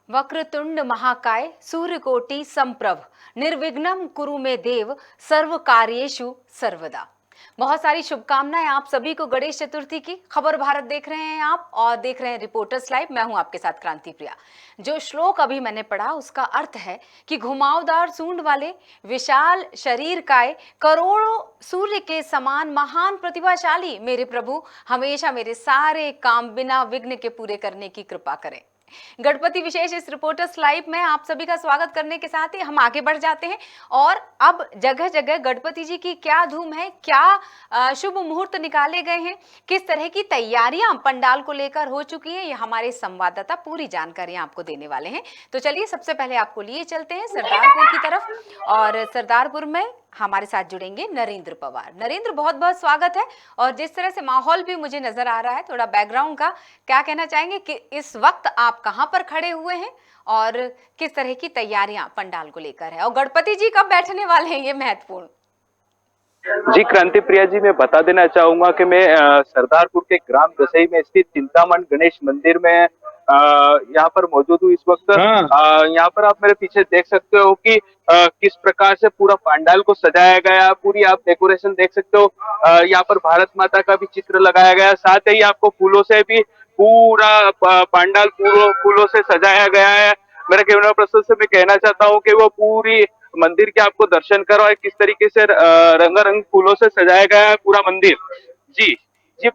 वक्रतुंड महाकाय सूर्यकोटि समप्रभ निर्विघ्नं कुरु मे देव सर्व कार्येषु सर्वदा। बहुत सारी शुभकामनाएं आप सभी को गणेश चतुर्थी की। खबर भारत देख रहे हैं आप और देख रहे हैं रिपोर्टर्स लाइव। मैं हूं आपके साथ क्रांति प्रिया। जो श्लोक अभी मैंने पढ़ा उसका अर्थ है कि घुमावदार सूंड वाले विशाल शरीर काय करोड़ों सूर्य के समान महान प्रतिभाशाली मेरे प्रभु हमेशा मेरे सारे काम बिना विघ्न के पूरे करने की कृपा करें। गणपति विशेष इस रिपोर्टर्स लाइव में आप सभी का स्वागत करने के साथ ही हम आगे बढ़ जाते हैं और अब जगह जगह गणपति जी की क्या धूम है, क्या शुभ मुहूर्त निकाले गए हैं, किस तरह की तैयारियां पंडाल को लेकर हो चुकी है, ये हमारे संवाददाता पूरी जानकारियां आपको देने वाले हैं। तो चलिए सबसे पहले आपको लिए चलते हैं सरदारपुर की तरफ और सरदारपुर में हमारे साथ जुड़ेंगे नरेंद्र पवार। नरेंद्र, बहुत बहुत स्वागत है। और जिस तरह से माहौल भी मुझे नजर आ रहा है, थोड़ा बैकग्राउंड का क्या कहना चाहेंगे कि इस वक्त आप कहां पर खड़े हुए हैं और किस तरह की तैयारियां पंडाल को लेकर है और गणपति जी कब बैठने वाले हैं, ये महत्वपूर्ण। जी क्रांति प्रिया जी, मैं बता देना चाहूंगा कि मैं सरदारपुर के ग्राम दसई में स्थित चिंतामण गणेश मंदिर में यहाँ पर मौजूद हूँ इस वक्त। यहाँ पर आप मेरे पीछे देख सकते हो कि किस प्रकार से पूरा पंडाल को सजाया गया, पूरी आप डेकोरेशन देख सकते हो। यहाँ पर भारत माता का भी चित्र लगाया गया, साथ ही आपको फूलों से भी पूरा पंडाल फूलों से सजाया गया है। मेरे कैमरा पर्सन से मैं कहना चाहता हूँ कि वो पूरी मंदिर के आपको दर्शन करो और किस तरीके से रंगारंग फूलों से सजाया गया है पूरा मंदिर। जी जी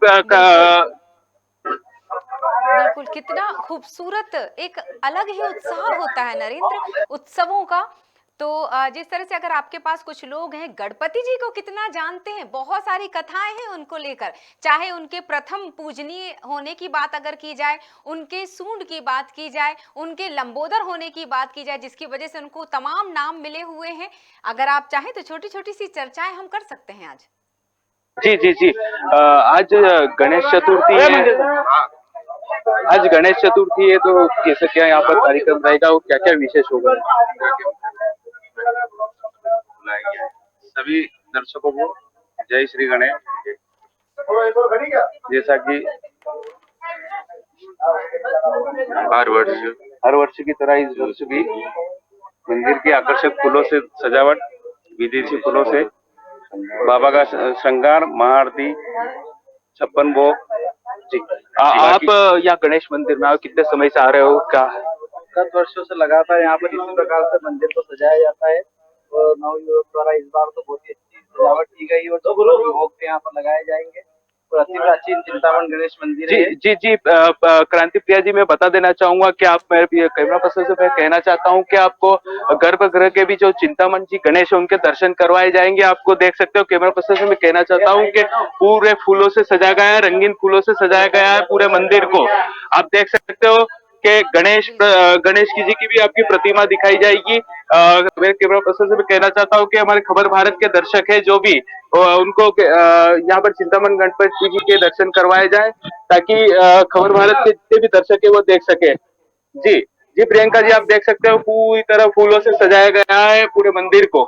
बिल्कुल, कितना खूबसूरत, एक अलग ही उत्साह होता है नरेंद्र उत्सवों का। तो जिस तरह से अगर आपके पास कुछ लोग हैं गणपति जी को कितना जानते हैं, बहुत सारी कथाएं हैं उनको लेकर, चाहे उनके प्रथम पूजनीय होने की बात अगर की जाए, उनके सूंड की बात की जाए, उनके लंबोदर होने की बात की जाए जिसकी वजह से उनको तमाम नाम मिले हुए हैं। अगर आप चाहें तो छोटी छोटी सी चर्चाएं हम कर सकते हैं आज। जी जी जी आज गणेश चतुर्थी है। आज गणेश चतुर्थी है, तो कैसे क्या यहाँ पर कार्यक्रम रहेगा और क्या क्या विशेष होगा? सभी दर्शकों को जय श्री गणेश। जैसा कि हर वर्ष की तरह इस वर्ष भी मंदिर की आकर्षक फूलों से सजावट, विदेशी फूलों से बाबा का श्रृंगार, महाआरती, 56 भोग। जी आप यहाँ गणेश मंदिर में कितने समय से आ रहे हो? क्या 10 वर्षों से लगातार यहाँ पर इसी प्रकार से मंदिर को सजाया जाता है और नवयुवक द्वारा इस बार तो बहुत ही अच्छी सजावट की गई और भोग भी यहाँ पर लगाए जाएंगे और अति प्राचीन चिंतामण गणेश मंदिर है। जी जी क्रांति प्रिया जी, मैं बता देना चाहूंगा कि आप मेरे कैमरा पर्सन से मैं कहना चाहता हूं कि आपको गर्भगृह के भी जो चिंतामण जी गणेश है उनके दर्शन करवाए जाएंगे। आपको देख सकते हो, कैमरा पर्सन से मैं कहना चाहता हूं कि पूरे फूलों से सजाया गया है, रंगीन फूलों से सजाया गया है पूरे मंदिर को। आप देख सकते हो कि गणेश जी की भी आपकी प्रतिमा दिखाई जाएगी। मेरे कैमरा पर्सन से मैं कहना चाहता हूँ कि हमारे खबर भारत के दर्शक है जो भी उनको यहाँ पर चिंतामण गणपति जी के दर्शन करवाए जाए ताकि खबर भारत के जितने भी दर्शक है वो देख सके। जी जी प्रियंका जी, आप देख सकते हो पूरी तरह फूलों से सजाया गया है पूरे मंदिर को।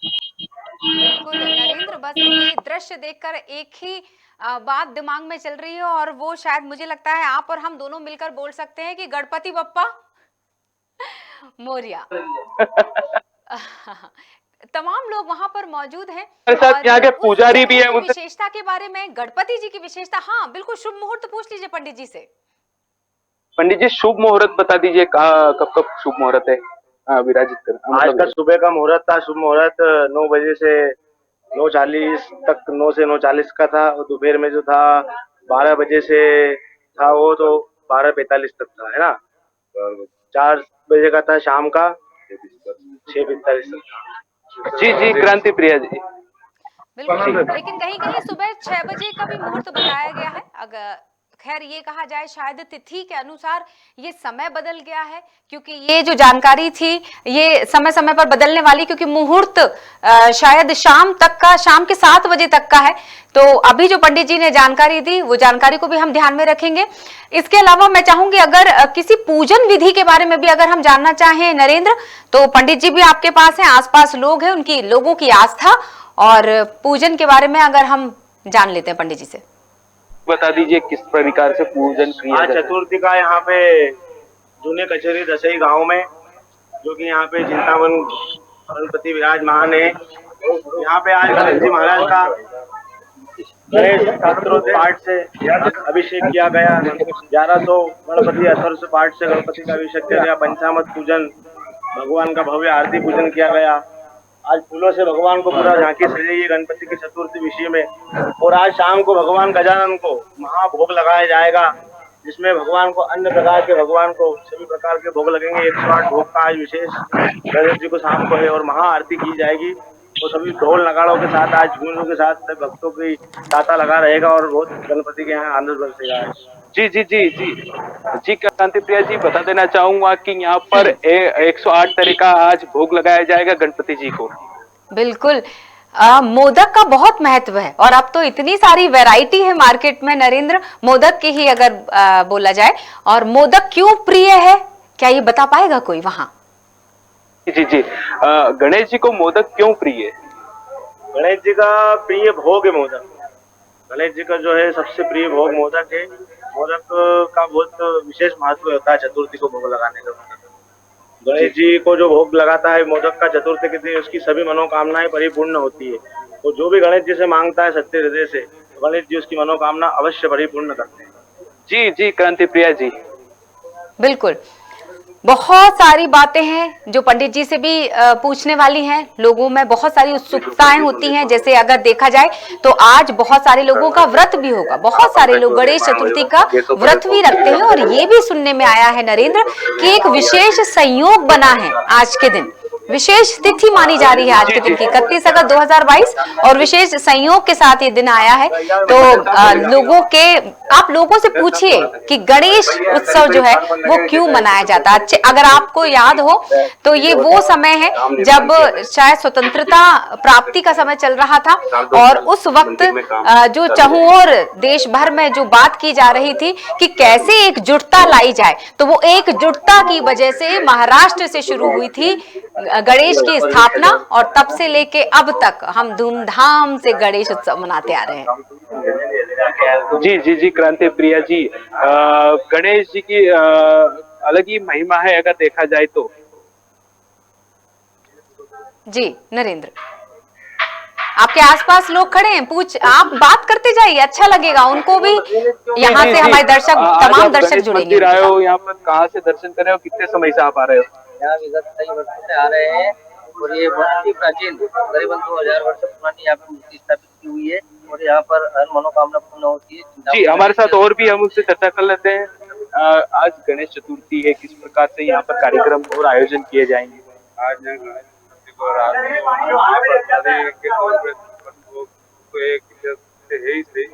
बिल्कुल नरेंद्र, बस ये दृश्य देखकर एक ही बात दिमाग में चल रही है और वो शायद मुझे लगता है आप और हम दोनों मिलकर बोल सकते हैं कि गणपति बप्पा मोरिया। तमाम लोग वहां पर मौजूद हैं और यहाँ के पुजारी भी है। विशेषता के बारे में, गणपति जी की विशेषता, हाँ बिल्कुल, शुभ मुहूर्त पूछ लीजिए पंडित जी से। पंडित जी शुभ मुहूर्त बता दीजिए, कब कब शुभ मुहूर्त है विराजित कर? आज का सुबह का मुहूर्त था, शुभ मुहूर्त 9 बजे से 9:40 तक, 9 से 9:40 का था और दोपहर में जो था 12 बजे से था वो तो 12:45 तक था, है ना। 4 बजे का था शाम का 6:45 तक। जी जी क्रांति प्रिया जी, बिल्कुल, लेकिन कहीं कहीं सुबह 6 बजे का भी मुहूर्त बताया गया है। अगर खैर ये कहा जाए शायद तिथि के अनुसार ये समय बदल गया है, क्योंकि ये जो जानकारी थी ये समय समय पर बदलने वाली, क्योंकि मुहूर्त शायद शाम के 7 बजे तक का है। तो अभी जो पंडित जी ने जानकारी दी वो जानकारी को भी हम ध्यान में रखेंगे। इसके अलावा मैं चाहूंगी अगर किसी पूजन विधि के बारे में भी अगर हम जानना चाहें नरेंद्र, तो पंडित जी भी आपके पास हैं, आसपास लोग हैं, उनकी लोगों की आस्था और पूजन के बारे में अगर हम जान लेते हैं पंडित जी से। बता दीजिए किस प्रकार से पूजन किया आज जाता है? चतुर्थी का यहाँ पे जूने कचहरी दसई गांव में, जो कि यहाँ पे चिंतामन गणपति विराजमान है। यहाँ पे आज गणेश जी महाराज का गणेश शास्त्रोक्त पाठ से अभिषेक किया गया। 1100 गणपति अथर्व पाठ से गणपति का अभिषेक किया गया। पंचामृत पूजन, भगवान का भव्य आरती पूजन किया गया। आज फूलों से भगवान को पूरा झांकी सजाई है गणपति की चतुर्थी विषय में। और आज शाम को भगवान गजानन को महाभोग लगाया जाएगा, जिसमें भगवान को अन्य प्रकार के भगवान को सभी प्रकार के भोग लगेंगे। 108 भोग का आज विशेष गणेश जी को शाम को है और महाआरती की जाएगी। वो सभी ढोल नगाड़ों के साथ, आज झूमरों के साथ भक्तों की तांता लगा रहेगा और बहुत गणपति के यहाँ आनंद बरसेगा। जी जी जी जी जी क्रांति प्रिया जी, बता देना चाहूंगा कि यहाँ पर 108 तरह का आज भोग लगाया जाएगा गणपति जी को। बिल्कुल। मोदक का बहुत महत्व है और अब तो इतनी सारी वैरायटी है मार्केट में नरेंद्र, मोदक की ही अगर बोला जाए, और मोदक क्यों प्रिय है, क्या ये बता पाएगा कोई वहाँ? जी जी गणेश जी को मोदक क्यों प्रिय है? गणेश जी का प्रिय भोग है मोदक। गणेश जी का जो है सबसे प्रिय भोग मोदक है। मोदक का बहुत विशेष महत्व होता है चतुर्थी को भोग लगाने का। गणेश जी को जो भोग लगाता है मोदक का चतुर्थी के दिन, उसकी सभी मनोकामनाएं परिपूर्ण होती है। तो जो भी गणेश जी से मांगता है सत्य हृदय से, गणेश जी उसकी मनोकामना अवश्य परिपूर्ण करते हैं। जी जी क्रांति प्रिया जी, बिल्कुल। बहुत सारी बातें हैं जो पंडित जी से भी पूछने वाली हैं। लोगों में बहुत सारी उत्सुकताएं होती हैं। जैसे अगर देखा जाए तो आज बहुत सारे लोगों का व्रत भी होगा, बहुत सारे लोग गणेश चतुर्थी का व्रत भी रखते हैं। और ये भी सुनने में आया है नरेंद्र कि एक विशेष संयोग बना है आज के दिन, विशेष तिथि मानी जा रही है आज के दिन की 31 अगस्त 2022, और विशेष संयोग के साथ ये दिन आया है। तो आप लोगों से पूछिए कि गणेश उत्सव जो है वो क्यों मनाया जाता है। अगर आपको याद हो तो ये वो समय है जब शायद स्वतंत्रता प्राप्ति का समय चल रहा था, और उस वक्त जो चहुओर देश भर में जो बात की जा रही थी कि कैसे एकजुटता लाई जाए, तो वो एकजुटता की वजह से महाराष्ट्र से शुरू हुई थी गणेश की स्थापना, और तब से लेके अब तक हम धूमधाम से गणेश उत्सव मनाते आ रहे हैं। जी जी जी क्रांति प्रिया जी, गणेश जी की अलग ही महिमा है अगर देखा जाए तो। जी नरेंद्र, आपके आसपास लोग खड़े हैं, आप बात करते जाइए, अच्छा लगेगा उनको भी। यहाँ से हमारे दर्शक, तमाम दर्शक जुड़ेंगे। आए हो यहाँ पर, कहाँ से दर्शन कर रहे हो, कितने समय से आप आ रहे हो? यहाँ विगत कई वर्षों से आ रहे हैं और ये बहुत ही प्राचीन, करीबन 2000 वर्ष पुरानी यहाँ पे मूर्ति स्थापित की हुई है और यहाँ पर हर मनोकामना पूर्ण होती है। जी, हमारे साथ और भी हम उनसे चर्चा कर लेते हैं। आज गणेश चतुर्थी है, किस प्रकार से यहाँ पर कार्यक्रम और आयोजन किए जाएंगे? आज गणेश चतुर्थी को रात है ही सही,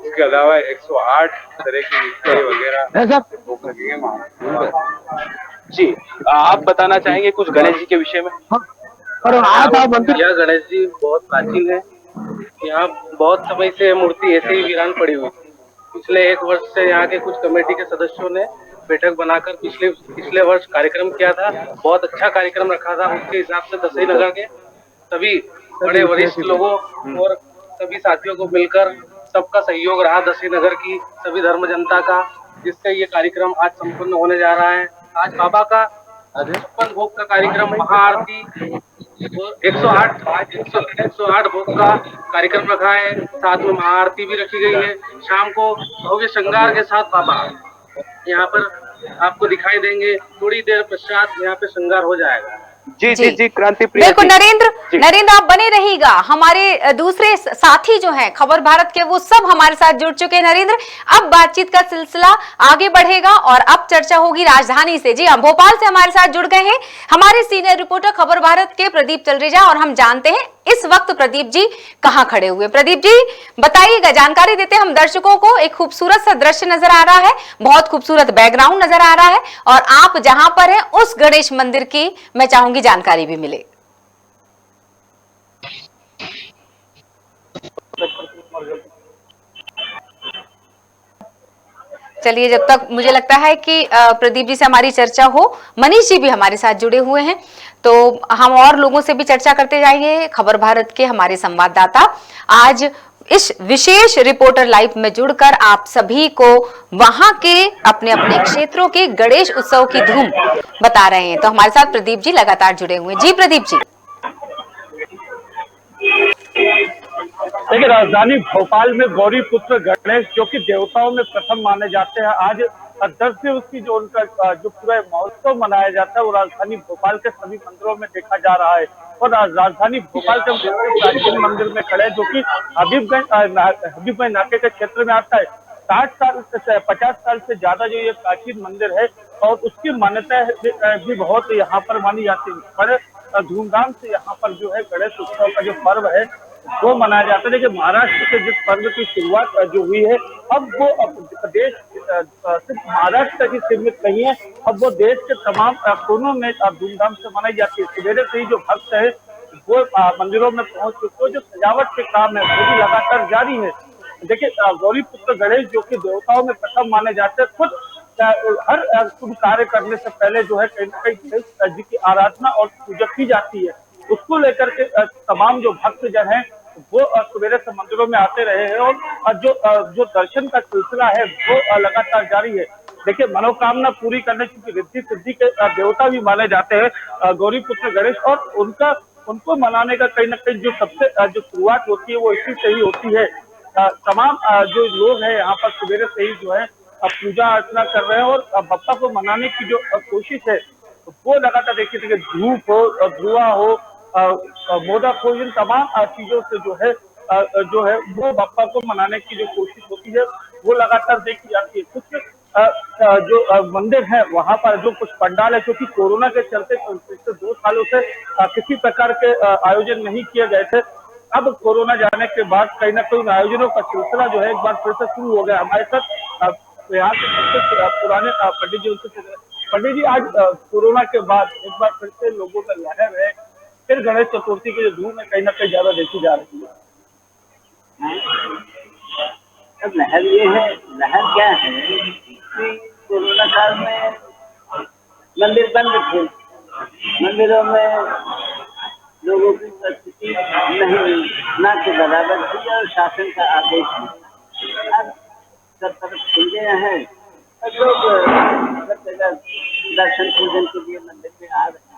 इसके अलावा 108 तरह की मिठाई वगैरह भोग लगेंगे। जी, आप बताना चाहेंगे कुछ गणेश जी के विषय में? यह गणेश जी बहुत प्राचीन है। यहाँ बहुत समय से मूर्ति ऐसे ही वीरान पड़ी हुई थी। पिछले 1 वर्ष से यहाँ के कुछ कमेटी के सदस्यों ने बैठक बनाकर पिछले वर्ष कार्यक्रम किया था। बहुत अच्छा कार्यक्रम रखा था। उसके हिसाब से दसई नगर के सभी बड़े वरिष्ठ लोगों और सभी साथियों को मिलकर सबका सहयोग रहा, दसई नगर की सभी धर्म जनता का, जिससे ये कार्यक्रम आज संपन्न होने जा रहा है। आज बाबा का 56 भोग का कार्यक्रम, महाआरती, 108 भोग का कार्यक्रम रखा है। साथ में महाआरती भी रखी गई है। शाम को भव्य श्रृंगार के साथ बाबा यहाँ पर आपको दिखाई देंगे। थोड़ी देर पश्चात यहाँ पे श्रृंगार हो जाएगा। जी जी जी क्रांति प्रिया, बिल्कुल नरेंद्र आप बने रहिएगा। हमारे दूसरे साथी जो हैं खबर भारत के, वो सब हमारे साथ जुड़ चुके हैं नरेंद्र। अब बातचीत का सिलसिला आगे बढ़ेगा और अब चर्चा होगी राजधानी से। जी हाँ, भोपाल से हमारे साथ जुड़ गए हैं हमारे सीनियर रिपोर्टर खबर भारत के प्रदीप चलरेजा, और हम जानते हैं इस वक्त प्रदीप जी कहाँ खड़े हुए। प्रदीप जी बताइएगा, जानकारी देते हैं हम दर्शकों को। एक खूबसूरत सा दृश्य नजर आ रहा है, बहुत खूबसूरत बैकग्राउंड नजर आ रहा है, और आप जहां पर हैं उस गणेश मंदिर की मैं चाहूंगी जानकारी भी मिले। चलिए, जब तक मुझे लगता है कि प्रदीप जी से हमारी चर्चा हो, मनीष जी भी हमारे साथ जुड़े हुए हैं, तो हम और लोगों से भी चर्चा करते जाएंगे। खबर भारत के हमारे संवाददाता आज इस विशेष रिपोर्टर लाइव में जुड़कर आप सभी को वहां के अपने अपने क्षेत्रों के गणेश उत्सव की धूम बता रहे हैं। तो हमारे साथ प्रदीप जी लगातार जुड़े हुए हैं। जी प्रदीप जी। देखिए, राजधानी भोपाल में गौरी पुत्र गणेश जो कि देवताओं में प्रथम माने जाते हैं, आज 10 दिवस की जो उनका जो पूरा महोत्सव मनाया जाता है वो राजधानी भोपाल के सभी मंदिरों में देखा जा रहा है। और राजधानी भोपाल के प्राचीन मंदिर में खड़े जो कि हबीबगंज नाके के क्षेत्र में आता है। 60 साल से 50 साल से ज्यादा जो ये प्राचीन मंदिर है और उसकी मान्यता भी बहुत यहाँ पर मानी जाती है। बड़े धूमधाम से यहाँ पर जो है गणेश उत्सव का जो पर्व है वो मनाया जाता है। देखिए, महाराष्ट्र से जिस पर्व की शुरुआत जो हुई है, अब वो प्रदेश सिर्फ महाराष्ट्र तक ही सीमित नहीं है, अब वो देश के तमाम कोनों में धूमधाम से मनाई जाती है। सवेरे से ही जो भक्त है वो मंदिरों में पहुंच चुके हैं। जो सजावट के काम है वो भी लगातार जारी है। देखिए, गौरी पुत्र गणेश जो कि देवताओं में प्रथम माने जाते हैं, खुद हर शुभ कार्य करने से पहले जो है कहीं ना कहीं गणेश जी की आराधना और पूजा की जाती है। उसको लेकर के तमाम जो भक्तजन हैं वो सवेरे से मंदिरों में आते रहे हैं और जो दर्शन का सिलसिला है वो लगातार जारी है। देखिए, मनोकामना पूरी करने की रिद्धि सिद्धि के देवता भी माने जाते हैं गौरी पुत्र गणेश, और उनको मनाने का कहीं ना कहीं जो सबसे जो शुरुआत होती है वो इसी से ही होती है। तमाम जो लोग हैं यहाँ पर सवेरे से ही जो है पूजा अर्चना कर रहे हैं और बप्पा को मनाने की जो कोशिश है वो लगातार देखिए धूप हो, धुआं हो, मोदक हो, इन तमाम चीजों से जो है वो बप्पा को मनाने की जो कोशिश होती है वो लगातार देखी जाती है। कुछ जो मंदिर है वहां पर जो कुछ पंडाल है, क्योंकि कोरोना के चलते पिछले 2 सालों से किसी प्रकार के आयोजन नहीं किए गए थे। अब कोरोना जाने के बाद कहीं ना कहीं आयोजनों का सिलसिला जो है एक बार फिर से शुरू हो गया। हमारे साथ यहाँ के सबसे पुराने पंडित जी, उनसे पंडित जी, आज कोरोना के बाद एक बार फिर से लोगों का लहर है, फिर गणेश चतुर्थी की जो धूम है कहीं ना कहीं ज्यादा देखी जा रही है। अब लहर ये है, लहर क्या है कि कोरोना काल में मंदिर बंद थे, मंदिरों में लोगों की उपस्थिति नहीं ना के बराबर थी और शासन का आदेश थी। अब सब तरफ खुल गए हैं और लोग सब जगह दर्शन पूजन के लिए मंदिर में आ रहे हैं।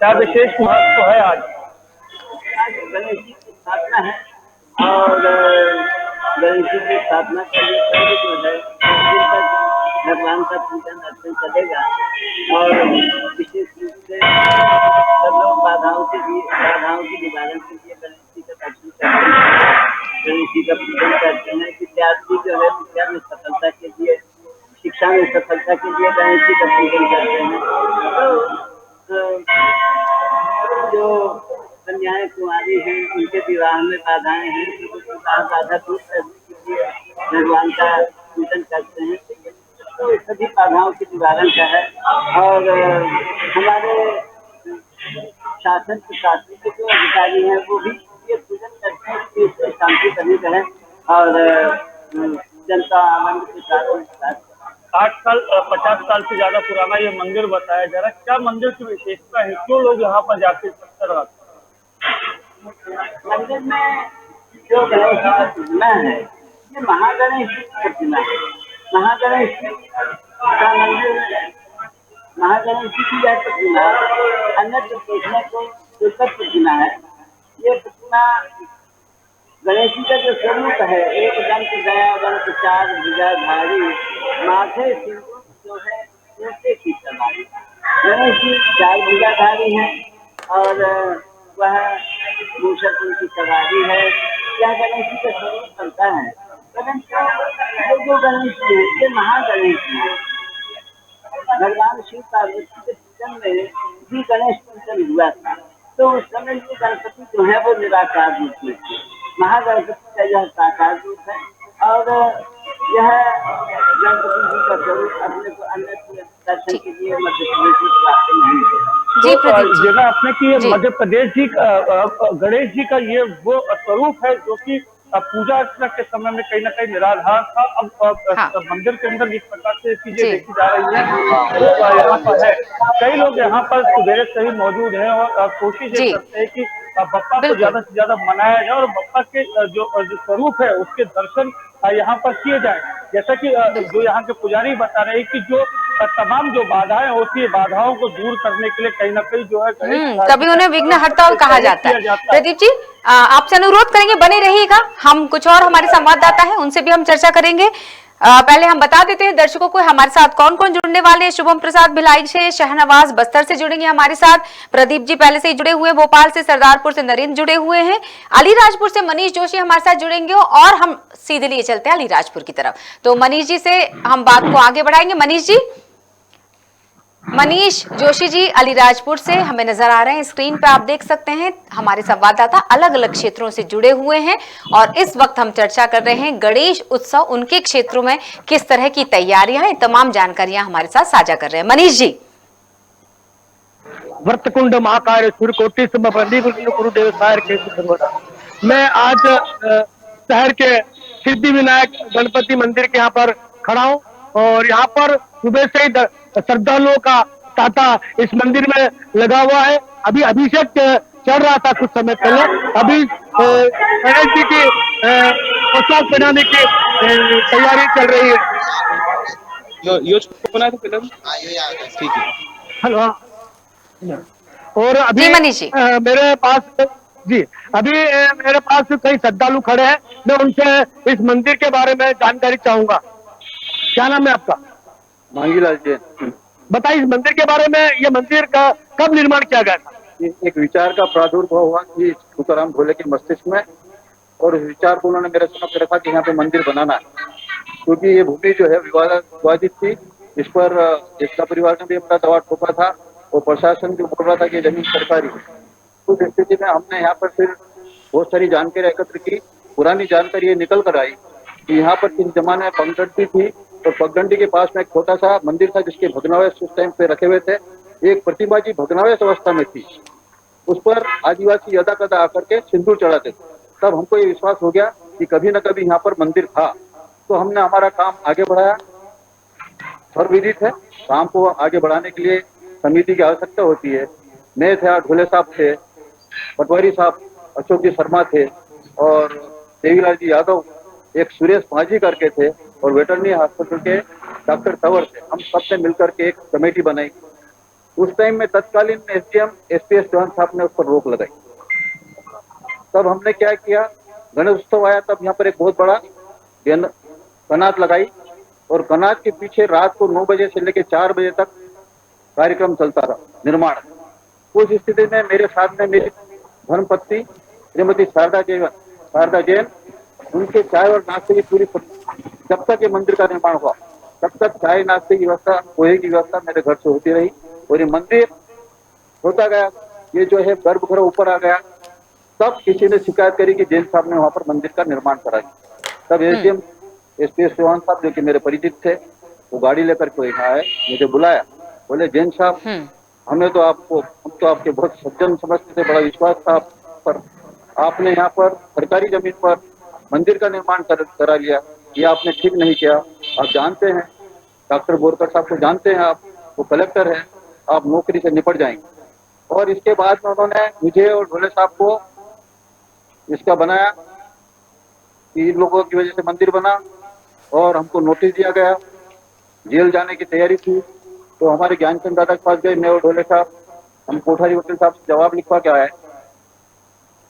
क्या विशेष महत्व है आज? आज गणेश जी की स्थापना है और गणेश जी की स्थापना का ये पर्व जो है भगवान का पूजन अर्चन चलेगा और विशेष रूप से सब लोग बाधाओं की निवारण के लिए गणेश जी का दर्शन करते हैं, गणेश जी का पूजन करते हैं। विद्यार्थी जो है विद्या में सफलता के लिए, शिक्षा में सफलता के लिए गणेश जी का पूजन करते हैं। तो जो कन्याएं कुंवारी हैं उनके विवाह में बाधाएं हैं, तो विवाह बाधा दूर करने के लिए भगवान का पूजन करते हैं। तो सभी बाधाओं के निवारण का है और हमारे शासन प्रशासन के जो अधिकारी हैं वो भी ये पूजन करते हैं कि इससे शांति बनी रहे और जनता आनंद के साथ 60 साल 50 साल से ज्यादा पुराना ये मंदिर बताया जा रहा है। क्या मंदिर की विशेषता है, क्यों लोग यहाँ पर जाके चक्कर लगाते हैं? मंदिर में जो गणेश जी का प्रतिमा है ये महागणेश जी की प्रतिमा है। महागणेश जी का मंदिर, महागणेश जी की यह प्रतिमा अन्य देखने को दुर्लभ प्रतिमा है। ये प्रतिमा गणेश जी का जो स्वरूप है, एक दंत दयावंत चार भुजाधारी, माथे सिंदूर जो है ऊंचे की सवारी। गणेश जी 4 भुजाधारी हैं और वह मूषक उनकी सवारी है। यह गणेश जी का स्वरूप बनता है, परंतु जो गणेश जी है ये महागणेश जी है। भगवान शिव पार्वती के पूजन में भी गणेश पूजन हुआ था, तो उस समय ये गणपति जो है वो निराकार रूप में थे। महागणपति का यह साकार रूप है और यह गणपति जी का स्वरूप अपने को अन्य दर्शन के लिए मध्य प्रदेश में प्राप्त नहीं है। तो जगह आपने की मध्य प्रदेश जी का गणेश जी का ये वो स्वरूप है जो कि पूजा अर्चना के समय में कहीं ना कहीं निराधार था। अब मंदिर के अंदर जिस प्रकार से चीजें देखी जा रही है वो यहाँ पर है। कई लोग यहाँ पर सुबह से ही मौजूद हैं और कोशिश करते हैं कि बप्पा को बिल्कुल। ज्यादा से ज्यादा मनाया जाए और बप्पा के जो स्वरूप है उसके दर्शन यहाँ पर किए जाए। जैसा कि जो यहाँ के पुजारी बता रहे हैं कि जो तमाम जो बाधाएं होती है, बाधाओं को दूर करने के लिए कहीं ना कहीं जो है तभी उन्हें विघ्नहर्ता कहा जाता है। प्रदीप जी, आपसे अनुरोध करेंगे, बने रहिएगा। हम कुछ और हमारे संवाददाता हैं, उनसे भी हम चर्चा करेंगे। पहले हम बता देते हैं दर्शकों को हमारे साथ कौन कौन जुड़ने वाले हैं। शुभम प्रसाद भिलाई से, शहनवाज बस्तर से जुड़ेंगे हमारे साथ, प्रदीप जी पहले से ही जुड़े हुए, भोपाल से सरदारपुर से नरेंद्र जुड़े हुए हैं, अलीराजपुर से मनीष जोशी हमारे साथ जुड़ेंगे और हम सीधे लिए चलते हैं अलीराजपुर की तरफ। तो मनीष जी से हम बात को आगे बढ़ाएंगे। मनीष जोशी जी अलीराजपुर से हमें नजर आ रहे हैं, स्क्रीन पे आप देख सकते हैं। हमारे संवाददाता अलग अलग क्षेत्रों से जुड़े हुए हैं और इस वक्त हम चर्चा कर रहे हैं गणेश उत्सव, उनके क्षेत्रों में किस तरह की तैयारियां हैं, तमाम जानकारियां हमारे साथ साझा कर रहे हैं। मनीष जी। वर्तकुंड महाकाय सूर्यकोटि समप्रभा गुरुदेव सायर के सर्वदा। मैं आज शहर के सिद्धि विनायक गणपति मंदिर के यहाँ पर खड़ा हूँ और यहाँ पर सुबह से ही श्रद्धालुओं का तांता इस मंदिर में लगा हुआ है। अभी अभिषेक चल रहा था कुछ समय पहले, अभी गणेश जी की पोशाक पहनाने की तैयारी चल रही है। ठीक है। हेलो। और अभी जी मनीष जी। मेरे पास कई श्रद्धालु खड़े हैं, मैं उनसे इस मंदिर के बारे में जानकारी चाहूंगा। क्या नाम है आपका? मांगीलाल जी। बताइए इस मंदिर के बारे में, ये मंदिर का कब निर्माण किया गया था? एक विचार का प्रादुर्भाव हुआ कि तुकाराम ढोले के मस्तिष्क में, और इस विचार को उन्होंने मेरे समक्ष रखा कि यहाँ पे मंदिर बनाना है, क्योंकि ये भूमि जो है विवादित थी। इस पर एकता परिवार ने भी अपना दबाव ठोका था और प्रशासन भी बोल रहा था कि जमीन सरकारी है। उस स्थिति में हमने यहाँ पर फिर बहुत सारी जानकारी एकत्र की। पुरानी जानकारी ये निकल कर आई कि यहाँ पर किस जमाने में पगडंडी थी और पगडंडी के पास में एक छोटा सा मंदिर था जिसके भग्नावशेष उस टाइम पे रखे हुए थे। एक प्रतिमा जी भग्नावशेष अवस्था में थी, उस पर आदिवासी यदा कदा आकर के सिंदूर चढ़ाते थे। तब हमको ये विश्वास हो गया कि कभी न कभी यहाँ पर मंदिर था, तो हमने हमारा काम आगे बढ़ाया। सर्वविदित है, काम को आगे बढ़ाने के लिए समिति की आवश्यकता होती है। मैं थे, ढोले साहब थे, पटवारी साहब अशोक जी शर्मा थे और देवीलाल जी यादव, एक सुरेश पाजी करके थे और वेटरनरी हॉस्पिटल के डॉक्टर तंवर थे। हम सबने मिलकर के एक कमेटी बनाई। उस टाइम में तत्कालीन एसडीएम एसपीएस चौहान साहब ने उस पर रोक लगाई। तब हमने क्या किया, गणेश उत्सव आया तब यहाँ पर एक बहुत बड़ा कनात लगाई और कनात के पीछे रात को 9 बजे से लेकर 4 बजे तक कार्यक्रम चलता रहा, निर्माण। उस स्थिति में मेरे साथ में मेरी धर्मपत्नी श्रीमती शारदा जैन, उनके चाय और नाश्ते की पूरी, जब तक ये मंदिर का निर्माण हुआ तब तक चाय नाश्ते की व्यवस्था, पोहे की व्यवस्था मेरे घर से होती रही और ये मंदिर होता गया। ये जो है गर्भगृह ऊपर आ गया, तब किसी ने शिकायत करी कि जैन साहब ने वहां पर मंदिर का निर्माण करा। तब एसडीएम एसपीएस चौहान साहब जो कि मेरे परिचित थे, वो गाड़ी लेकर के यहाँ आए, मुझे बुलाया, बोले जैन साहब हम तो आपके बहुत सज्जन समझते थे, बड़ा विश्वास था आप पर, आपने यहाँ पर सरकारी जमीन पर मंदिर का निर्माण करा लिया, ये आपने ठीक नहीं किया। आप जानते हैं डॉक्टर बोरकर साहब को जानते हैं आप, वो कलेक्टर है, आप नौकरी से निपट जाएंगे। और इसके बाद में उन्होंने मुझे और ढोले साहब को इसका बनाया कि इन लोगों की वजह से मंदिर बना और हमको नोटिस दिया गया, जेल जाने की तैयारी थी। तो हमारे ज्ञानचंद दादा के पास गए, मैं और ढोले साहब, हम कोठारी वकील साहब से जवाब लिखवा के आए।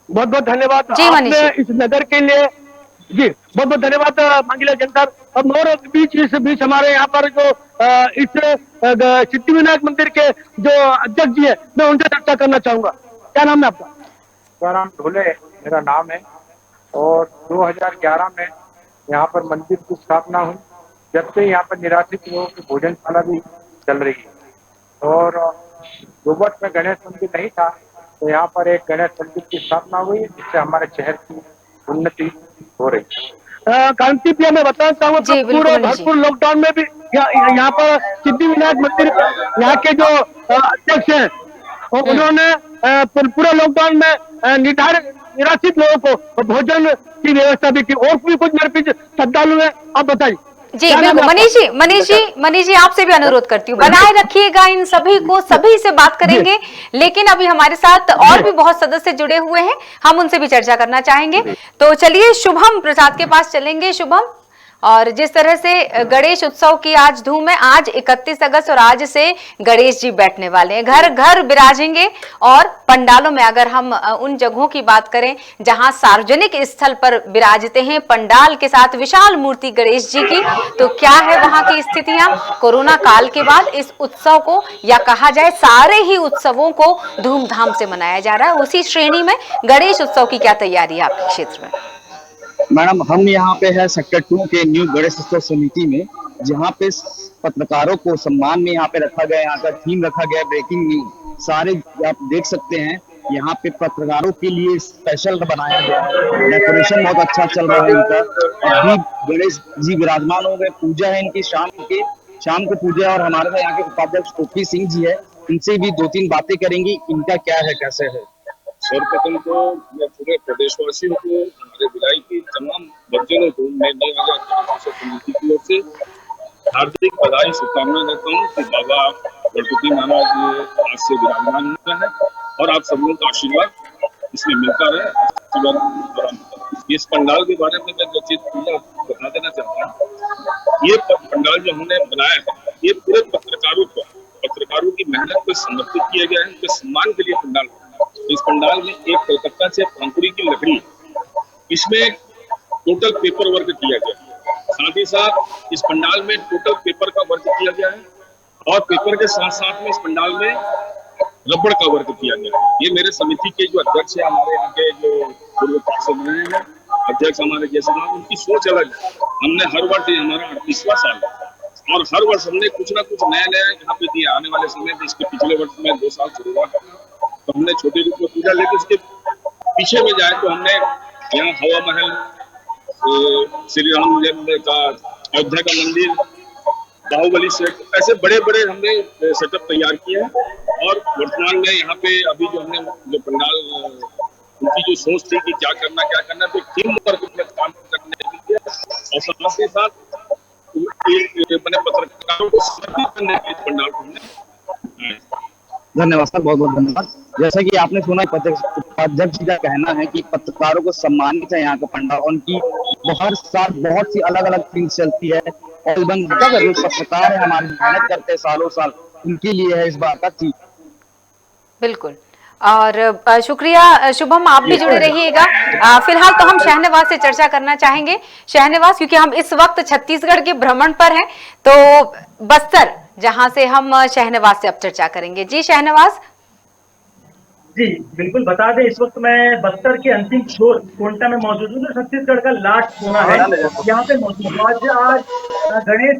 बहुत बहुत धन्यवाद आपने इस नगर के लिए। जी बहुत बहुत धन्यवाद मांगीलाल जैन साहब। अब और इस बीच हमारे यहाँ पर जो इस सिद्धि विनायक मंदिर के जो अध्यक्ष जी है, मैं उनसे चर्चा करना चाहूंगा। क्या नाम है आपका? तुकाराम ढोले मेरा नाम है और 2011 में यहाँ पर मंदिर की स्थापना हुई। जब से यहाँ पर निराश्रित लोगों की भोजनशाला भी चल रही है और रोबट में गणेश मंदिर नहीं था, तो यहाँ पर एक गणेश मंदिर की स्थापना हुई, जिससे हमारे शहर की उन्नति हो रही है। कांति प्रिया मैं बताना चाहूँगा, पूरे भरपूर लॉकडाउन में भी यहाँ पर सिद्धि विनायक मंदिर यहाँ के जो अध्यक्ष हैं, उन्होंने पूरे लॉकडाउन में निराश्रित लोगों को भोजन की व्यवस्था भी की। और भी कुछ मेरे पीछे श्रद्धालु है, आप बताइए। जी क्या नाम बिल्कुल। है आपका? मनीष जी आपसे भी अनुरोध करती हूँ, बनाए रखिएगा इन सभी को, सभी से बात करेंगे, लेकिन अभी हमारे साथ और भी बहुत सदस्य जुड़े हुए हैं, हम उनसे भी चर्चा करना चाहेंगे। तो चलिए शुभम प्रसाद के पास चलेंगे। शुभम, और जिस तरह से गणेश उत्सव की आज धूम है, आज 31 अगस्त और आज से गणेश जी बैठने वाले हैं, घर घर विराजेंगे। और पंडालों में अगर हम उन जगहों की बात करें जहां सार्वजनिक स्थल पर विराजते हैं पंडाल के साथ विशाल मूर्ति गणेश जी की, तो क्या है वहां की स्थितियां कोरोना काल के बाद इस उत्सव को, या कहा जाए सारे ही उत्सवों को धूमधाम से मनाया जा रहा है, उसी श्रेणी में गणेश उत्सव की क्या तैयारी है आपके क्षेत्र में? मैडम, हम यहाँ पे है सेक्टर 2 के न्यू गणेश उत्सव समिति में, जहाँ पे पत्रकारों को सम्मान में यहाँ पे रखा गया है। यहाँ का थीम रखा गया है ब्रेकिंग न्यूज। सारे आप देख सकते हैं यहाँ पे पत्रकारों के लिए स्पेशल बनाया गया है। डेकोरेशन बहुत अच्छा चल रहा है इनका। अभी गणेश जी विराजमान हो गए, पूजा है इनकी शाम को पूजा। और हमारे यहाँ के उपाध्यक्ष ओपी सिंह जी है, इनसे भी 2-3 बातें करेंगी, इनका क्या है कैसे है। सर्वप्रथम तो मैं पूरे प्रदेशवासियों को, हमारे विधायक की तमाम बच्चों को समिति की ओर से हार्दिक बधाई शुभकामनाएं देता हूँ कि बाबा गणपति महाराज आज से विराजमान हुए हैं और आप सब लोगों का आशीर्वाद इसमें मिलता रहे। आशीर्वाद इस पंडाल के बारे में मैं जो चीज पूरा बता देना चाहता हूँ, ये पंडाल जो हमने बनाया है ये पूरे पत्रकारों की मेहनत को समर्पित किया गया है, उनके सम्मान के लिए पंडाल। इस पंडाल में एक कलकत्ता से पंखुड़ी की लकड़ी, इसमें टोटल पेपर वर्क किया गया है। साथ ही साथ इस पंडाल में टोटल पेपर का वर्क किया गया है और पेपर के साथ साथ में इस पंडाल में रबड़ का वर्क किया गया है। ये मेरे समिति के जो अध्यक्ष है, हमारे यहाँ के जो पूर्व पार्षद रहे हैं अध्यक्ष हमारे जैसे नाम, उनकी सोच अलग है। हमने हर वर्ष, हमारा 38वां साल है और हर वर्ष हमने कुछ ना कुछ नया यहाँ पे दिया। आने वाले समय में इसके पिछले वर्ष में 2 साल शुरुआत तो हमने छोटे रूप में पूजा, लेकिन उसके पीछे में जाए तो हमने यहाँ हवा महल, श्री राम जन्म का अयोध्या का मंदिर, बाहुबली सेट, ऐसे बड़े बड़े हमने सेटअप तैयार किए हैं। और वर्तमान में यहाँ पे अभी जो हमने जो पंडाल, उनकी जो सोच थी कि क्या करना तो टीम वर्क में काम करने के लिए और साथ ही साथ मैंने पत्रकारों को समर्पित करने के पंडाल को हमने। धन्यवाद सर, बहुत बहुत धन्यवाद। जैसा कि आपने सुना, उपाध्यक्ष जी का कहना है कि पत्रकारों को सम्मानित है यहाँ का पंडाल। उनकी हर साल बहुत सी अलग अलग फिल्म चलती है और जो पत्रकार है हमारी मेहनत करते हैं सालों साल, उनके लिए है इस बार का चीज। बिल्कुल, और शुक्रिया शुभम, आप भी जुड़े रहिएगा। फिलहाल तो हम शहनवाज से चर्चा करना चाहेंगे। शहनवाज, क्योंकि हम इस वक्त छत्तीसगढ़ के भ्रमण पर हैं, तो बस्तर जहां से हम शहनवाज से अब चर्चा करेंगे। जी शहनवाज। जी बिल्कुल, बता दें इस वक्त मैं बस्तर के अंतिम छोर कोंटा में मौजूद हूँ, जो छत्तीसगढ़ का लास्ट कोना है, यहाँ पे मौजूद। आज गणेश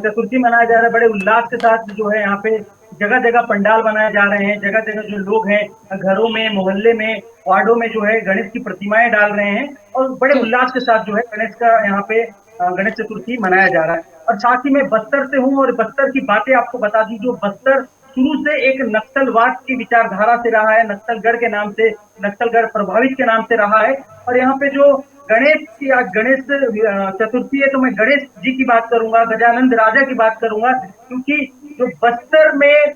चतुर्थी मनाया जा रहा है बड़े उल्लास के साथ। जो है यहाँ पे जगह जगह पंडाल बनाए जा रहे हैं, जगह जगह जो लोग हैं घरों में, मोहल्ले में, वार्डों में जो है गणेश की प्रतिमाएं डाल रहे हैं और बड़े उल्लास के साथ जो है गणेश का यहाँ पे गणेश चतुर्थी मनाया जा रहा है। और साथ ही मैं बस्तर से हूँ और बस्तर की बातें आपको बता दी। जो बस्तर शुरू से एक नक्सलवाद की विचारधारा से रहा है, नक्सलगढ़ के नाम से, नक्सलगढ़ प्रभावित के नाम से रहा है। और यहाँ पे जो गणेश की आज गणेश चतुर्थी है, तो मैं गणेश जी की बात करूंगा, गजानंद राजा की बात करूंगा, क्योंकि जो बस्तर में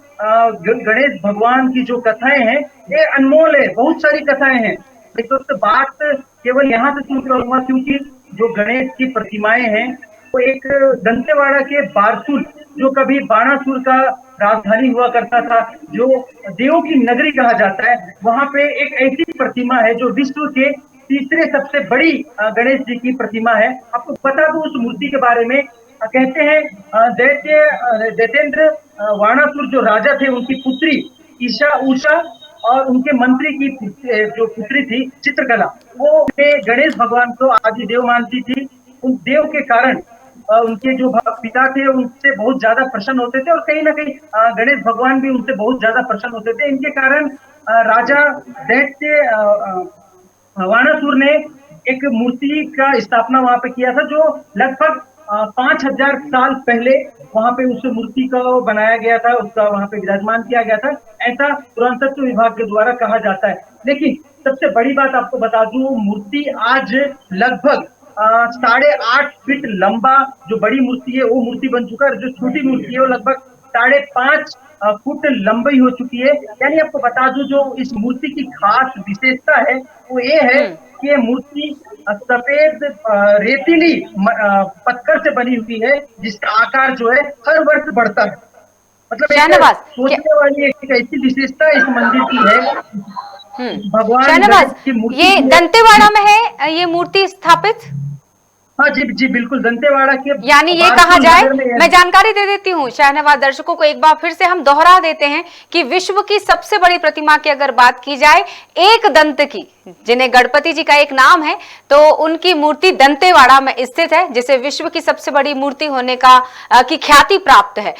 गणेश भगवान की जो कथाएं हैं ये अनमोल है। बहुत सारी कथाएं हैं, लेकिन तो बात केवल यहाँ से शुरू करूंगा, क्योंकि जो गणेश की प्रतिमाएं हैं वो एक दंतेवाड़ा के बारसूर, जो कभी बाणासुर का राजधानी हुआ करता था, जो देवों की नगरी कहा जाता है, वहां पे एक ऐसी प्रतिमा है जो विश्व के तीसरे सबसे बड़ी गणेश जी की प्रतिमा है। आपको बता दूं उस मूर्ति के बारे में, कहते हैं दैत्येंद्र वाणासुर जो राजा थे, उनकी पुत्री उषा और उनके मंत्री की जो पुत्री थी चित्रकला, वो गणेश भगवान को आदि देव मानती थी। उन देव के कारण उनके जो पिता थे उनसे बहुत ज्यादा प्रसन्न होते थे और कहीं ना कहीं गणेश भगवान भी उनसे बहुत ज्यादा प्रसन्न होते थे। इनके कारण राजा दैत्य वाणासुर ने एक मूर्ति का स्थापना वहां पे किया था, जो लगभग 5000 साल पहले वहां पे उस मूर्ति को बनाया गया था, उसका वहां पे विराजमान किया गया था, ऐसा पुरातत्व विभाग के द्वारा कहा जाता है। लेकिन सबसे बड़ी बात आपको बता दूं, मूर्ति आज लगभग 8.5 फीट लंबा जो बड़ी मूर्ति है वो मूर्ति बन चुका है। जो छोटी मूर्ति है वो लगभग 5.5 फुट लंबी हो चुकी है। यानी आपको बता दूं जो इस मूर्ति की खास विशेषता है वो ये है कि ये मूर्ति सफेद रेतीली पत्थर से बनी हुई है, जिसका आकार जो है हर वर्ष बढ़ता है। मतलब शाहनवाज, सोचने वाली एक ऐसी विशेषता इस मंदिर की है। भगवान शाहनवाज, की मूर्ति ये दंतेवाड़ा में है ये मूर्ति स्थापित? हाँ जी जी बिल्कुल, दंतेवाड़ा के यानी ये कहा जाए, मैं जानकारी दे देती हूँ शाहनवाज दर्शकों को, एक बार फिर से हम दोहरा देते हैं कि विश्व की सबसे बड़ी प्रतिमा की अगर बात की जाए, एक दंत की, जिन्हें गणपति जी का एक नाम है, तो उनकी मूर्ति दंतेवाड़ा में स्थित है, जिसे विश्व की सबसे बड़ी मूर्ति होने की ख्याति प्राप्त है।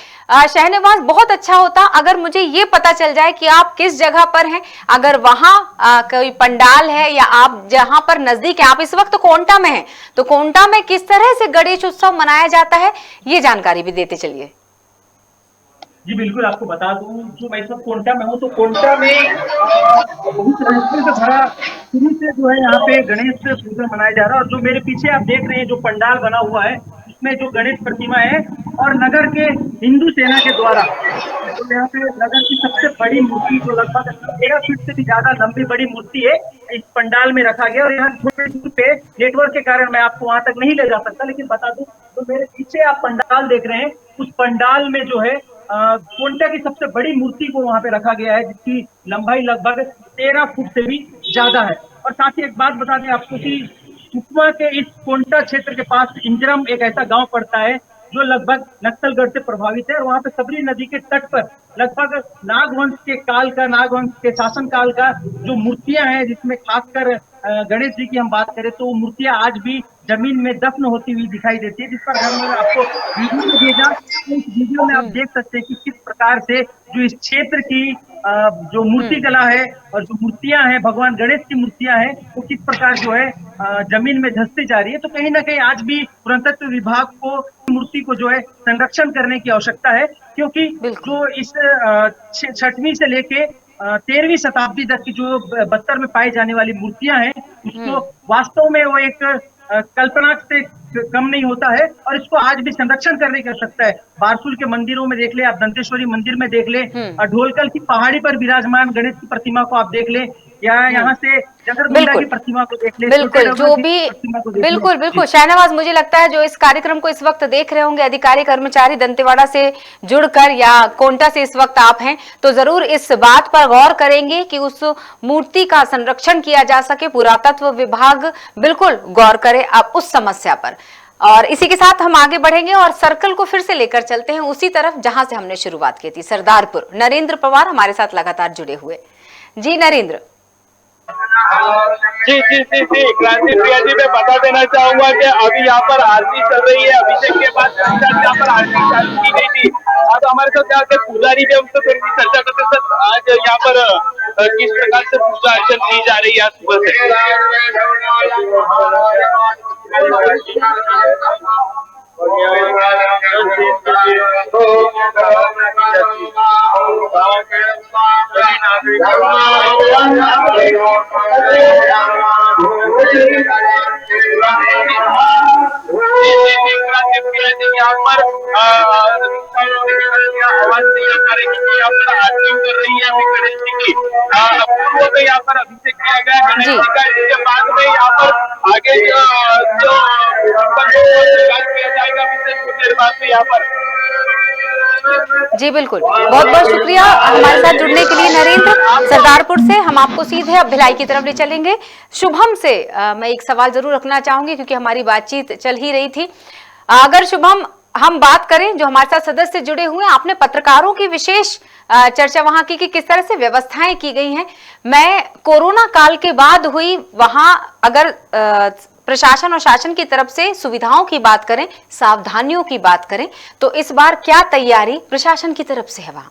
शाहनवाज, बहुत अच्छा होता अगर मुझे ये पता चल जाए कि आप किस जगह पर हैं, अगर वहां कोई पंडाल है या आप जहां पर नजदीक है। आप इस वक्त कोंटा में हैं, तो कोंटा में किस तरह से गणेश उत्सव मनाया जाता है, ये जानकारी भी देते चलिए। जी बिल्कुल, आपको बता दूं जो मैं इस वक्त कोंटा में हूँ, तो कोंटा में बहुत रहस्य से भरा शुरू से जो है यहाँ पे गणेश पूजन मनाया जा रहा है। और जो मेरे पीछे आप देख रहे हैं जो पंडाल बना हुआ है, उसमें जो गणेश प्रतिमा है और नगर के हिंदू सेना के द्वारा तो यहाँ पे नगर की सबसे बड़ी मूर्ति जो लगभग 13 फीट से भी ज्यादा लंबी बड़ी मूर्ति है, इस पंडाल में रखा गया। और यहाँ छोटे दूर पे नेटवर्क के कारण मैं आपको वहां तक नहीं ले जा सकता, लेकिन बता दूं तो मेरे पीछे आप पंडाल देख रहे हैं, उस पंडाल में जो है कोंटा की सबसे बड़ी मूर्ति को वहां पे रखा गया है, जिसकी लंबाई लगभग 13 फुट से भी ज्यादा है। और साथ ही एक बात बता दें आपको कि सुकमा के इस कोंटा क्षेत्र के पास इंजरम एक ऐसा गांव पड़ता है जो लगभग नक्सलगढ़ से प्रभावित है। और वहां पे सबरी नदी के तट पर लगभग नागवंश के काल का, नागवंश के शासन काल का जो मूर्तियां हैं, जिसमें खासकर गणेश जी की हम बात करें तो वो मूर्तियां आज भी जमीन में दफन होती हुई दिखाई देती है, जिस पर हमने आपको वीडियो में भेजा। इस वीडियो में आप देख सकते हैं कि किस प्रकार से जो इस क्षेत्र की जो मूर्ति कला है और जो मूर्तियां हैं, भगवान गणेश की मूर्तियां हैं, वो किस प्रकार जो है जमीन में धंसती जा रही है। तो कहीं ना कहीं आज भी पुरातत्व विभाग को मूर्ति को जो है संरक्षण करने की आवश्यकता है, क्योंकि जो इस 6वीं से लेके 13वीं शताब्दी तक की जो बस्तर में पाई जाने वाली मूर्तियां हैं, उसको वास्तव में वो एक कल्पना से कम नहीं होता है और इसको आज भी संरक्षण करने की आवश्यकता है। बारसूल के मंदिरों में देख ले आप, दंतेश्वरी मंदिर में देख ले, ढोलकल की पहाड़ी पर विराजमान गणेश की प्रतिमा को आप देख ले, या यहाँ से जगरगुंडा की प्रतिमा को देख ले। बिल्कुल, जो भी बिल्कुल शाहनवाज, मुझे लगता है जो इस कार्यक्रम को इस वक्त देख रहे होंगे अधिकारी कर्मचारी दंतेवाड़ा से जुड़कर या कोंटा से इस वक्त आप हैं, तो जरूर इस बात पर गौर करेंगे कि उस मूर्ति का संरक्षण किया जा सके। पुरातत्व विभाग बिल्कुल गौर करे अब उस समस्या पर। और इसी के साथ हम आगे बढ़ेंगे और सर्कल को फिर से लेकर चलते हैं उसी तरफ जहां से हमने शुरुआत की थी, सरदारपुर। नरेंद्र पवार हमारे साथ लगातार जुड़े हुए। जी नरेंद्र। जी क्रांति प्रिया जी, मैं बता देना चाहूंगा कि अभी यहाँ पर आरती चल रही है। अभिषेक के बाद यहाँ पर आरती चालू की गई थी। अब हमारे साथ यहाँ के पुजारी भी हमसे थोड़ी सी चर्चा करते सर, आज यहाँ पर किस प्रकार से पूजा अर्चन की जा रही है आज सुबह से? यहाँ पर आवाज नहीं आ रही है, यहाँ पर आरती कर रही है अभी गणेश जी की। पूर्व में यहाँ पर अभिषेक किया गया गणेश जी का, इसके बाद में यहाँ पर आगे जो किया जाएगा कुछ देर बाद में यहाँ पर। जी बिल्कुल, बहुत बहुत शुक्रिया हमारे साथ जुड़ने के लिए नरेंद्र। सरदारपुर से हम आपको सीधे अब भिलाई की तरफ ले चलेंगे। शुभम से मैं एक सवाल जरूर रखना चाहूंगी क्योंकि हमारी बातचीत चल ही रही थी। अगर शुभम हम बात करें, जो हमारे साथ सदस्य जुड़े हुए हैं, आपने पत्रकारों की विशेष चर्चा वहां की कि किस तरह से व्यवस्थाएं की गई हैं। मैं कोरोना काल के बाद हुई वहां अगर प्रशासन और शासन की तरफ से सुविधाओं की बात करें, सावधानियों की बात करें, तो इस बार क्या तैयारी प्रशासन की तरफ से है वहां?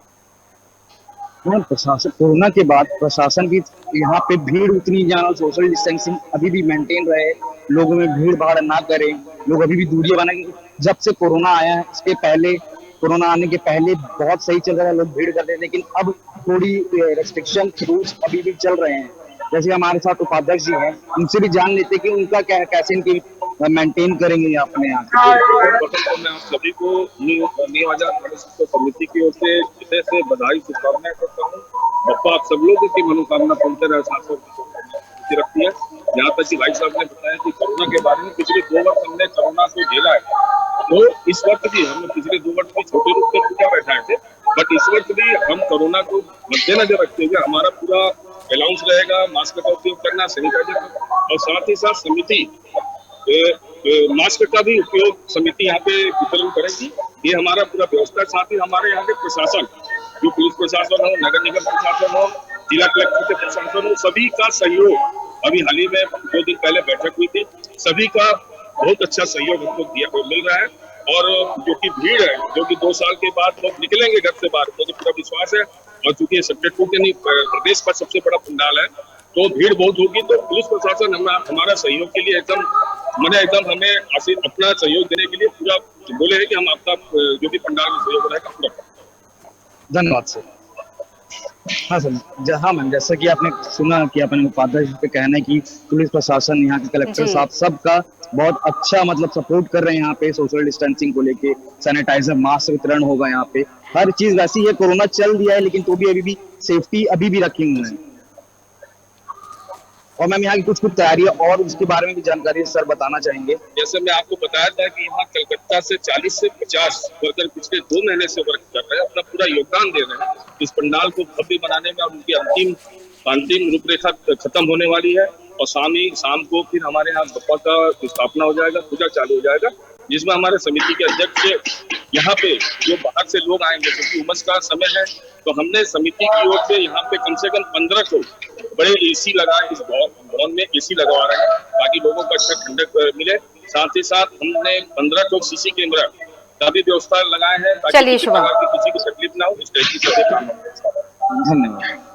प्रशासन कोरोना के बाद प्रशासन भी यहाँ पे भीड़ उतनी ज्यादा, सोशल डिस्टेंसिंग अभी भी मेंटेन रहे, लोगों में भीड़ भाड़ ना करें, लोग अभी भी दूरियां बनाएं। जब से कोरोना आया है, इसके पहले, कोरोना आने के पहले बहुत सही चल रहा है, लोग भीड़ कर रहे हैं, लेकिन अब थोड़ी रेस्ट्रिक्शन रूल्स अभी भी चल रहे हैं। जैसे हमारे साथ उपाध्यक्ष जी हैं, उनसे भी जान लेते कि उनका कैसे इनकी मेंटेन करेंगे अपने यहाँ के। सर्वप्रथम तो मैं आप सभी को न्यू आजाद गणेश उत्सव समिति की ओर से हृदय से बधाई शुभकामनाएं करता हूँ। बप्पा आप सब लोगों की मनोकामना सुनते रहे, साथ रखती है। यहाँ तक कि भाई साहब ने बताया कि कोरोना के बारे में पिछले 2 वर्ष हमने कोरोना को झेला है, तो इस वक्त भी हम पिछले 2 वर्ष में छोटे रूप में पूजा बैठाए थे, बट इस वक्त भी हम कोरोना को मद्देनजर रखते हुए हमारा पूरा अलाउंस रहेगा, मास्क का उपयोग करना, सैनिटाइजर और साथ ही साथ समिति मास्क का भी उपयोग समिति यहाँ पे वितरण करेगी। ये हमारा पूरा व्यवस्था, साथ ही हमारे यहाँ के प्रशासन, जो पुलिस प्रशासन हो, नगर निगम प्रशासन हो, जिला कलेक्टर के प्रशासन हो, सभी का सहयोग। अभी हाल ही में 2 दिन पहले बैठक हुई थी, सभी का बहुत अच्छा सहयोग हमको मिल रहा है। और जो कि भीड़ है, जो कि 2 साल के बाद लोग निकलेंगे घर से बाहर, मुझे पूरा विश्वास है। और चूंकि सेक्टर 2 के प्रदेश का सबसे बड़ा पंडाल है, तो भीड़ बहुत होगी, तो पुलिस प्रशासन हमारा सहयोग के लिए एकदम हमें अपना सहयोग देने के लिए पूरा बोले है कि हम आपका जो भी पंडाल में सहयोग रहेगा पूरा। धन्यवाद सर। हाँ सर, हाँ मैम, जैसा कि आपने सुना कि अपने उपाध्यक्ष पे कहना है कि पुलिस प्रशासन, यहाँ के कलेक्टर साहब सबका बहुत अच्छा मतलब सपोर्ट कर रहे हैं यहाँ पे। सोशल डिस्टेंसिंग को लेके सैनिटाइजर, मास्क वितरण होगा यहाँ पे, हर चीज वैसी है। कोरोना चल दिया है लेकिन तो भी अभी भी सेफ्टी अभी भी रखी हुई है। और मैम यहाँ की कुछ तैयारियां और उसके बारे में भी जानकारी सर बताना चाहेंगे। जैसे मैं आपको बताया था कि यहाँ कलकत्ता से 40 से 50 वर्कर पिछले 2 महीने से वर्क कर रहे हैं, अपना पूरा योगदान दे रहे हैं इस पंडाल को भव्य बनाने में। और उनकी अंतिम रूपरेखा खत्म होने वाली है और शाम को फिर हमारे यहाँ बप्पा का स्थापना हो जाएगा, पूजा चालू हो जाएगा, जिसमें हमारे समिति के अध्यक्ष यहाँ पे जो बाहर से लोग आएंगे, क्योंकि उमस का समय है, तो हमने समिति की ओर से यहाँ पे कम से कम 1500 बड़े एसी लगाए, इस भवन में एसी लगवा रहे हैं ताकि लोगों को अच्छा ठंडक मिले। साथ ही साथ हमने 1500 सीसी कैमरा का भी व्यवस्था लगाए हैं ताकि किसी को तकलीफ ना हो। इस तरीके से धन्यवाद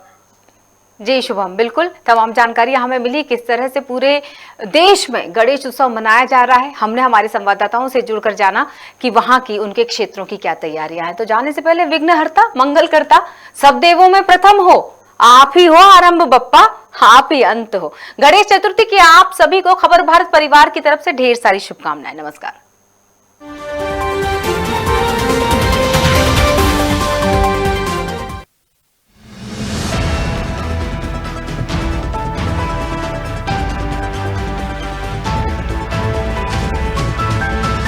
जी शुभम। बिल्कुल तमाम जानकारी हमें मिली किस तरह से पूरे देश में गणेश उत्सव मनाया जा रहा है। हमने हमारे संवाददाताओं से जुड़कर जाना कि वहां की उनके क्षेत्रों की क्या तैयारियां हैं। तो जाने से पहले विघ्नहर्ता मंगलकर्ता सब देवों में प्रथम हो, आप ही हो आरंभ बप्पा, आप ही अंत हो। गणेश चतुर्थी की आप सभी को खबर भारत परिवार की तरफ से ढेर सारी शुभकामनाएं। नमस्कार।